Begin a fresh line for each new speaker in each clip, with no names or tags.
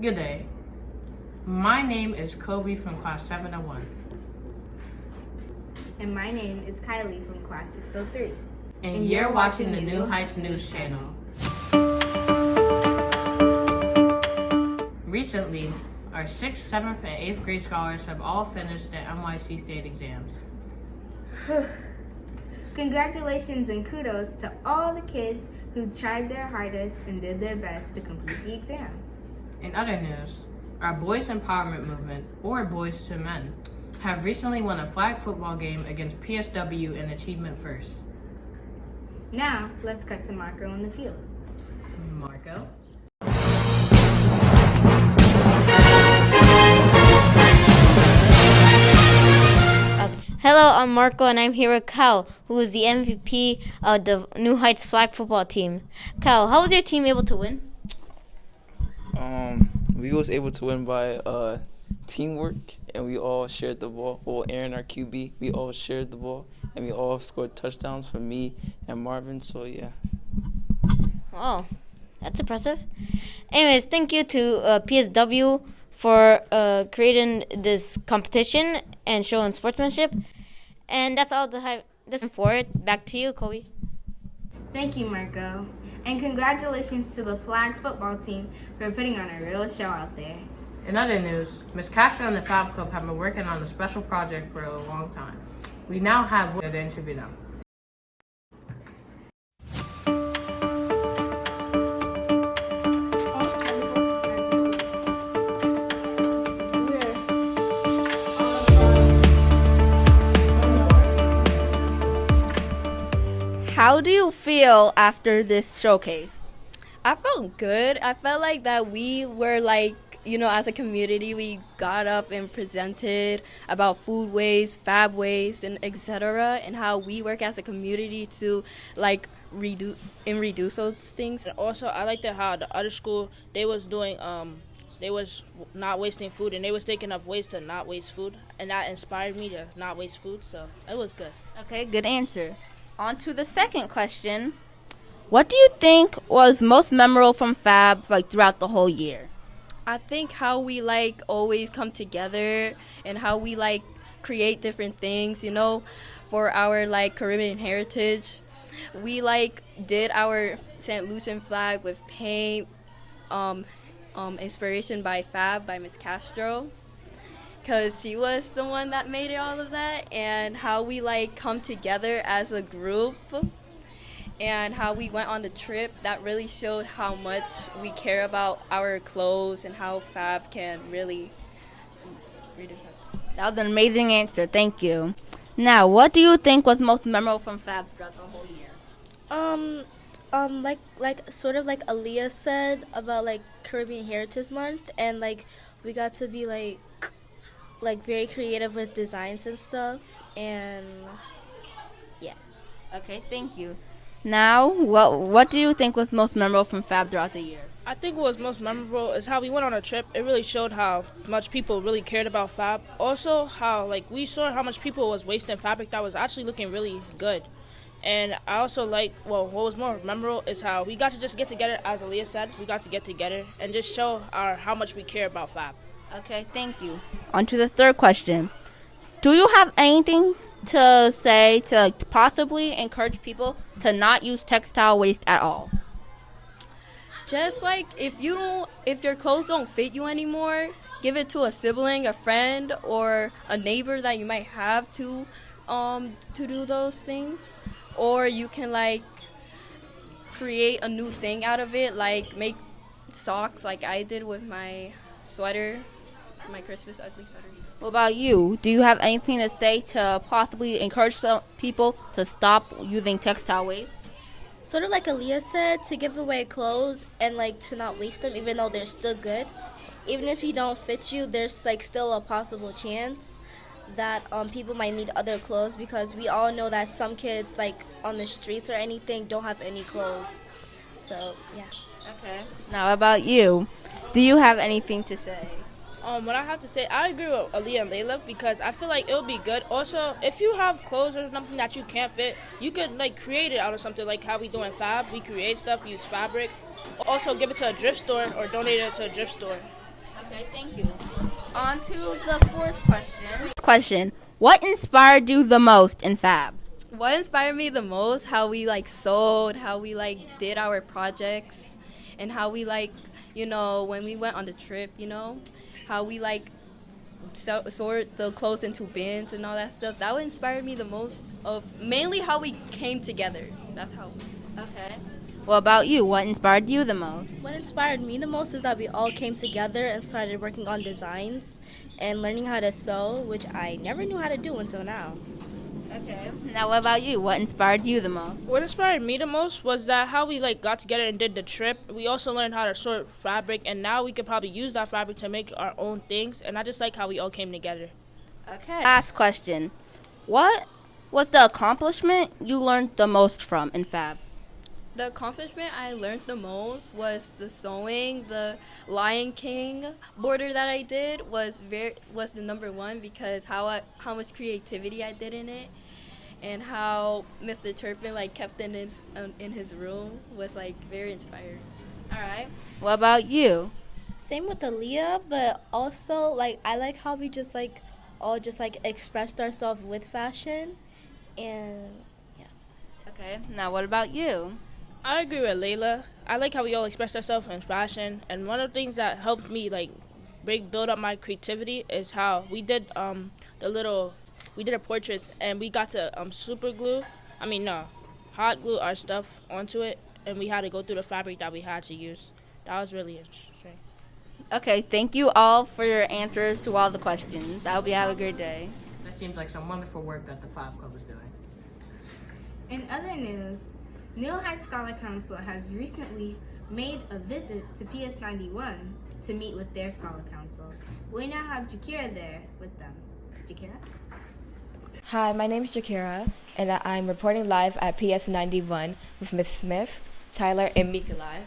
Good day. My name is Kobe from class 701.
And my name is Kylie from class 603.
And you're watching the New Heights News Channel. Recently, our 6th, 7th, and 8th grade scholars have all finished their NYC state exams.
Congratulations and kudos to all the kids who tried their hardest and did their best to complete the exam.
In other news, our Boys Empowerment Movement, or Boys to Men, have recently won a flag football game against PSW in Achievement First.
Now, let's cut to Marco in the field.
Marco?
Hello, I'm Marco, and I'm here with Cal, who is the MVP of the New Heights flag football team. Cal, how was your team able to win?
We was able to win by teamwork, and we all shared the ball. Well, Aaron, our QB, we all shared the ball, and we all scored touchdowns for me and Marvin. So yeah.
Oh, that's impressive. Anyways, thank you to PSW for creating this competition and showing sportsmanship. And that's all the time for it. Back to you, Kobe.
Thank you, Marco. And congratulations to the flag football team for putting on a real show out there.
In other news, Ms. Castro and the Fab Club have been working on a special project for a long time. We now have to interview them.
How do you feel after this showcase?
I felt good. I felt like that we were as a community, we got up and presented about food waste, fab waste, and etc. and how we work as a community to reduce those things.
And also, I liked it how the other school, they was doing, they was not wasting food, and they was thinking of ways to not waste food, and that inspired me to not waste food, so it was good.
Okay, good answer. On to the second question. What do you think was most memorable from Fab throughout the whole year?
I think how we always come together and how we create different things, for our Caribbean heritage. We did our St. Lucian flag with paint, inspiration by Fab by Miss Castro, because she was the one that made all of that, and how we come together as a group. And how we went on the trip, that really showed how much we care about our clothes and how Fab can really read it.
That was an amazing answer. Thank you. Now, what do you think was most memorable from Fab throughout the whole year?
Sort of like Aaliyah said about Caribbean Heritage Month, and we got to be very creative with designs and stuff, and yeah.
Okay, thank you. Now, what do you think was most memorable from Fab throughout the year?
I think what was most memorable is how we went on a trip. It really showed how much people really cared about Fab. Also, how we saw how much people was wasting fabric that was actually looking really good. And I also what was more memorable is how we got to just get together, as Aaliyah said, we got to get together and just show how much we care about Fab.
Okay, thank you. On to the third question. Do you have anything to say to possibly encourage people to not use textile waste at all?
Just if your clothes don't fit you anymore, give it to a sibling, a friend, or a neighbor that you might have to do those things. Or you can create a new thing out of it, make socks like I did with my sweater, my Christmas ugly sweater.
What about you? Do you have anything to say to possibly encourage some people to stop using textile waste?
Sort of like Aaliyah said, to give away clothes and to not waste them, even though they're still good. Even if you don't fit you, there's still a possible chance that people might need other clothes, because we all know that some kids on the streets or anything don't have any clothes. So yeah.
Okay. Now, what about you? Do you have anything to say?
What I have to say, I agree with Aaliyah and Layla, because I feel like it'll be good. Also, if you have clothes or something that you can't fit, you could create it out of something, like how we do in Fab. We create stuff, use fabric. Also, give it to a thrift store or donate it to a thrift store.
Okay, thank you. On to the fourth question. What inspired you the most in Fab?
What inspired me the most? How we like sewed, how we like did our projects, and how we like, when we went on the trip, how we like sort the clothes into bins and all that stuff. That would inspire me the most, of mainly how we came together. That's how.
Okay. What about you? What inspired you the most?
What inspired me the most is that we all came together and started working on designs and learning how to sew, which I never knew how to do until now.
Okay. Now, what about you? What inspired you the most?
What inspired me the most was that how we like got together and did the trip. We also learned how to sort fabric, and now we could probably use that fabric to make our own things. And I just like how we all came together.
Okay. Last question. What was the accomplishment you learned the most from in Fab?
The accomplishment I learned the most was the sewing. The Lion King border that I did was the number one, because how much creativity I did in it, and how Mr. Turpin like kept in his room was like very inspiring.
All right. What about you?
Same with Aaliyah, but also like I like how we just like all just like expressed ourselves with fashion, and yeah.
Okay. Now, what about you?
I agree with Layla. I like how we all express ourselves in fashion, and one of the things that helped me like build up my creativity is how we did we did a portraits, and we got to hot glue our stuff onto it, and we had to go through the fabric that we had to use. That was really interesting.
Okay. Thank you all for your answers to all the questions. I hope you have a great day.
That seems like some wonderful work that the Five Club is doing.
In other news, Neil Heights Scholar Council has recently made a visit to PS91 to meet with their Scholar Council. We now have Jakira there with them. Jakira?
Hi, my name is Jakira, and I'm reporting live at PS91 with Miss Smith, Tyler, and Mikolai.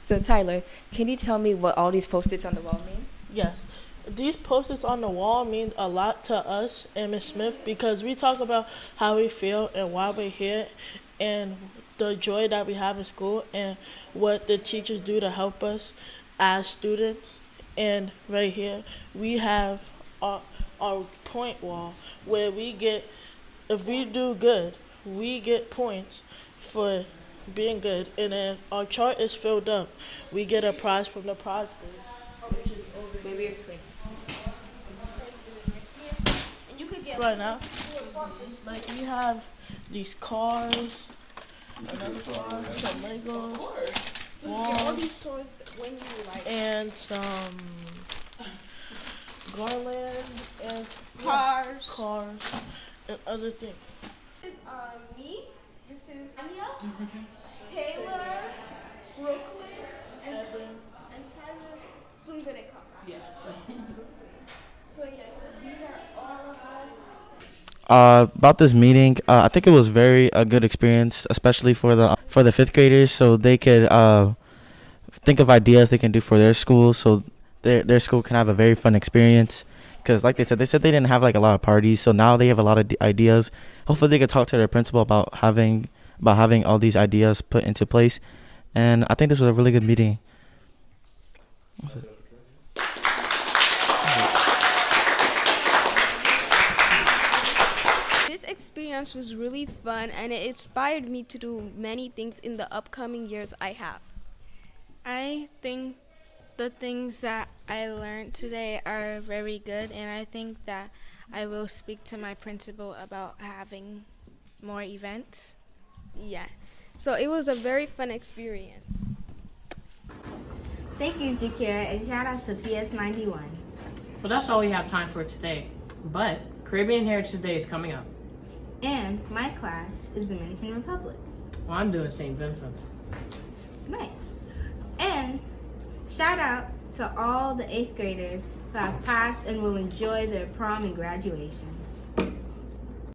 So Tyler, can you tell me what all these post-its on the wall mean?
Yes. These post-its on the wall mean a lot to us and Miss Smith, because we talk about how we feel and why we're here and the joy that we have in school and what the teachers do to help us as students. And right here we have our point wall where if we do good, we get points for being good, and if our chart is filled up, we get a prize from the prize board.
Maybe explain.
Right now, like we have these cars, another car, some Legos,
All these toys when you like.
and some garland and
Cars.
and other things.
This is me. This is Anya, Taylor, Brooklyn, and Tyler's Zungareka. Yeah. So yes, these are all of us.
About this meeting, I think it was a good experience, especially for the fifth graders, so they could think of ideas they can do for their school, so their school can have a very fun experience. Because like they said they didn't have like a lot of parties, so now they have a lot of ideas. Hopefully they could talk to their principal about having all these ideas put into place, and I think this was a really good meeting. That's it.
This experience was really fun, and it inspired me to do many things in the upcoming years I have.
I think the things that I learned today are very good, and I think that I will speak to my principal about having more events.
Yeah. So it was a very fun experience.
Thank you, Jakira, and shout out to PS91.
Well, that's all we have time for today. But Caribbean Heritage Day is coming up.
And my class is Dominican Republic.
Well, I'm doing St. Vincent.
Nice. And shout out to all the 8th graders who have passed and will enjoy their prom and graduation.